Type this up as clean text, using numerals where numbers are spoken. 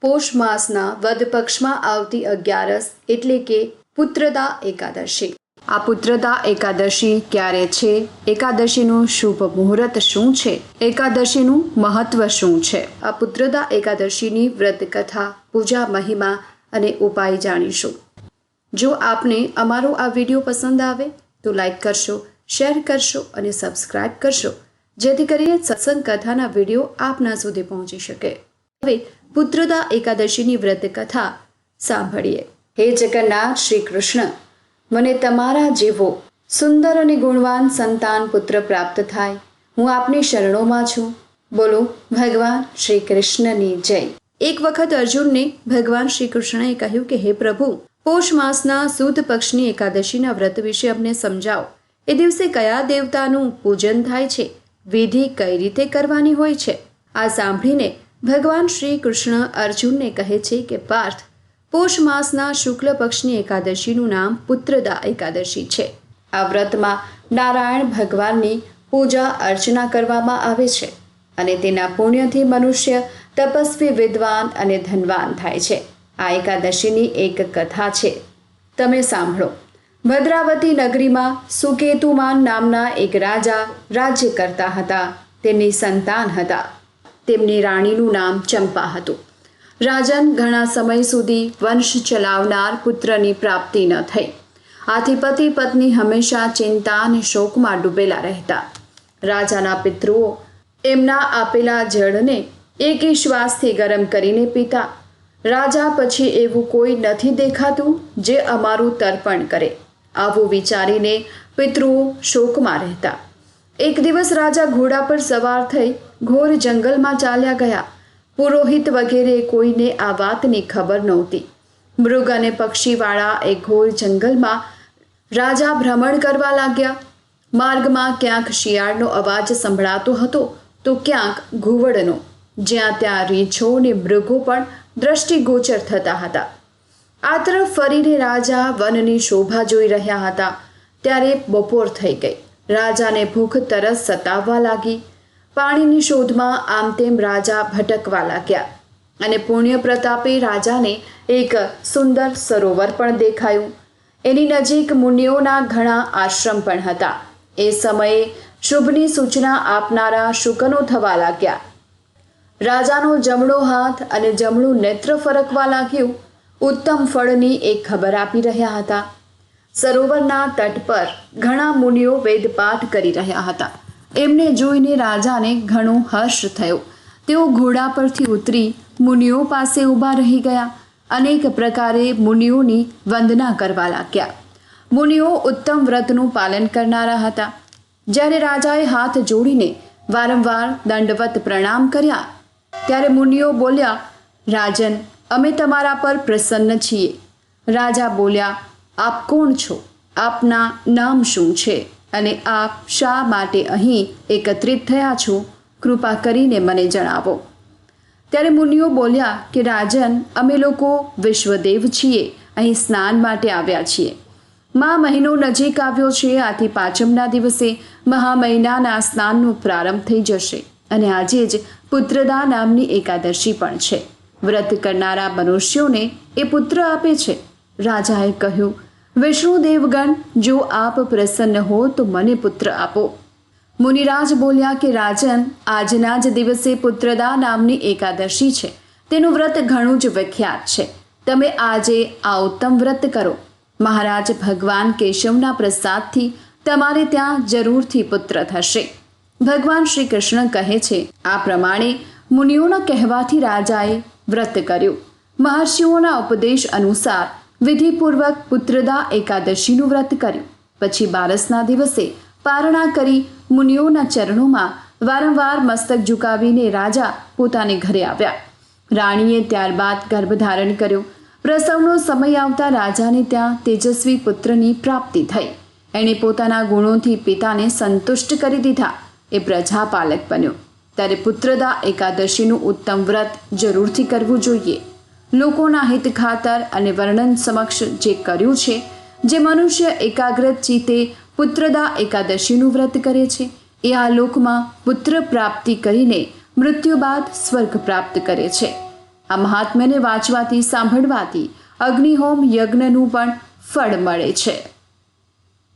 પોષ માસના વદ પક્ષમાં આવતી 11 એટલે કે પુત્રદા એકાદશી। આ પુત્રદા એકાદશી ક્યારે છે? એકાદશીનું શુભ મુહૂર્ત શું છે? એકાદશીનું મહત્વ શું છે? આ પુત્રદા એકાદશીની વ્રત કથા, પૂજા મહિમા અને ઉપાય જાણીશું। જો આપને અમારો આ વિડીયો પસંદ આવે તો લાઈક કરશો, શેર કરશો અને સબસ્ક્રાઇબ કરશો, જેથી કરીને સત્સંગ કથાના વિડીયો આપના સુધી પહોંચી શકે। હવે પુત્રદા એકાદશીની વ્રત કથા સાંભળીએ। હે જગન્નાથ શ્રી કૃષ્ણ, મને તમારા જેવો સુંદર અને ગુણવાન સંતાન પુત્ર પ્રાપ્ત થાય, હું આપની શરણોમાં છું। બોલો ભગવાન શ્રી કૃષ્ણની જય। એક વખત અર્જુનને ભગવાન શ્રી કૃષ્ણએ કહ્યું કે હે પ્રભુ, પોષ માસના સુદ પક્ષની એકાદશીના વ્રત વિશે અમને સમજાવો। એ દિવસે કયા દેવતાનું પૂજન થાય છે? વિધિ કઈ રીતે કરવાની હોય છે? આ સાંભળીને ભગવાન શ્રી કૃષ્ણ અર્જુનને કહે છે કે પાર્થ, પોષ માસના શુક્લ પક્ષની એકાદશીનું નામ પુત્રદા એકાદશી છે। આ વ્રતમાં નારાયણ ભગવાનની પૂજા અર્ચના કરવામાં આવે છે અને તેના પુણ્યથી મનુષ્ય તપસ્વી, વિદ્વાન અને ધનવાન થાય છે। આ એકાદશીની એક કથા છે, તમે સાંભળો। ભદ્રાવતી નગરીમાં સુકેતુમાન નામના એક રાજા રાજ્ય કરતા હતા। તેમની સંતાન હતા। તેમની રાણીનું નામ ચંપા હતું। રાજન ઘણા સમય સુધી વંશ ચલાવનાર પુત્રની પ્રાપ્તિ ન થઈ। આથી પતિ પત્ની હંમેશા ચિંતા અને શોકમાં ડૂબેલા રહેતા। રાજાના પિતૃઓ એમના આપેલા જળને એકી શ્વાસથી ગરમ કરીને પીતા। રાજા પછી એવું કોઈ નથી દેખાતું જે અમારું તર્પણ કરે, આવું વિચારીને પિતૃઓ શોકમાં રહેતા। એક દિવસ રાજા ઘોડા પર સવાર થઈ ઘોર જંગલમાં ચાલ્યા ગયા। પુરોહિત વગેરે કોઈને આ વાતની ખબર નહોતી। મૃગ અને પક્ષીવાળા એ ઘોર જંગલમાં રાજા ભ્રમણ કરવા લાગ્યા। માર્ગમાં ક્યાંક શિયાળનો અવાજ સંભળાતો હતો તો ક્યાંક ઘુવડનો। જ્યાં ત્યાં રીંછો અને મૃગો પણ દ્રષ્ટિગોચર થતા હતા। આ તરફ ફરીને રાજા વનની શોભા જોઈ રહ્યા હતા ત્યારે બપોર થઈ ગઈ। રાજાને ભૂખ તરસ સતાવવા લાગી। પાણીની શોધમાં આમ તેમ રાજા ભટકવા લાગ્યા અને પુણ્ય પ્રતાપે રાજાને એક સુંદર સરોવર પણ દેખાયું। એની નજીક મુનિઓના ઘણા આશ્રમ પણ હતા। એ સમયે શુભની સૂચના આપનારા શુકનો થવા લાગ્યા। રાજાનો જમણો હાથ અને જમણું નેત્ર ફરકવા લાગ્યું। ઉત્તમ ફળની એક ખબર આપી રહ્યા હતા। સરોવરના તટ પર ઘણા મુનિઓ વેદપાઠ કરી રહ્યા હતા। એમને જોઈને રાજાને ઘણો હર્ષ થયો। તેઓ ઘોડા પરથી ઉતરી મુનિઓ પાસે ઊભા રહી ગયા। અનેક પ્રકારે મુનિઓની વંદના કરવા લાગ્યા। મુનિઓ ઉત્તમ વ્રતનું પાલન કરનારા હતા। જ્યારે રાજાએ હાથ જોડીને વારંવાર દંડવત પ્રણામ કર્યા ત્યારે મુનિઓ બોલ્યા, રાજન, અમે તમારા પર પ્રસન્ન છીએ। રાજા બોલ્યા, આપ કોણ છો? આપના નામ શું છે અને આપ શા માટે અહીં એકત્રિત થયા છો? કૃપા કરીને મને જણાવો। ત્યારે મુનિઓ બોલ્યા કે રાજન, અમે લોકો વિશ્વદેવ છીએ। અહીં સ્નાન માટે આવ્યા છીએ। મહા મહિનો નજીક આવ્યો છે, આથી પાંચમના દિવસે મહા મહિનાના સ્નાનનો પ્રારંભ થઈ જશે અને આજે જ પુત્રદા નામની એકાદશી પણ છે। વ્રત કરનારા મનુષ્યોને એ પુત્ર આપે છે। રાજાએ કહ્યું, વિષ્ણુદેવગણ, જો આપ પ્રસન્ન હો તો મને પુત્ર આપો। મુનિરાજ બોલ્યા કે રાજન, આજના જ દિવસે પુત્રદા નામની એકાદશી છે। તેનું વ્રત ઘણું જ વિખ્યાત છે। તમે આજે આ ઉત્તમ વ્રત કરો। મહારાજ ભગવાન કેશવના પ્રસાદથી તમારે ત્યાં જરૂરથી પુત્ર થશે। ભગવાન શ્રી કૃષ્ણ કહે છે, આ પ્રમાણે મુનિઓના કહેવાથી રાજાએ વ્રત કર્યું। મહર્ષિઓના ઉપદેશ અનુસાર વિધિપૂર્વક પુત્રદા એકાદશીનું વ્રત કર્યું। પછી 12ના દિવસે પારણા કરી મુનિઓના ચરણોમાં વારંવાર મસ્તક ઝુકાવીને રાજા પોતાને ઘરે આવ્યા। રાણીએ ત્યારબાદ ગર્ભધારણ કર્યો। પ્રસવનો સમય આવતા રાજાને ત્યાં તેજસ્વી પુત્રની પ્રાપ્તિ થઈ। એણે પોતાના ગુણોથી પિતાને સંતુષ્ટ કરી દીધા। એ પ્રજાપાલક બન્યો। ત્યારે પુત્રદા એકાદશીનું ઉત્તમ વ્રત જરૂરથી કરવું જોઈએ। લોકોના હિત ખાતર અને વર્ણન સમક્ષ જે કર્યું છે, જે મનુષ્ય એકાગ્રત ચિત્તે પુત્રદા એકાદશીનું વ્રત કરે છે એ આ લોકમાં પુત્ર પ્રાપ્તિ કરીને મૃત્યુ બાદ સ્વર્ગ પ્રાપ્ત કરે છે। આ મહાત્મ્યને વાંચવાથી સાંભળવાથી અગ્નિહોમ યજ્ઞનું પણ ફળ મળે છે।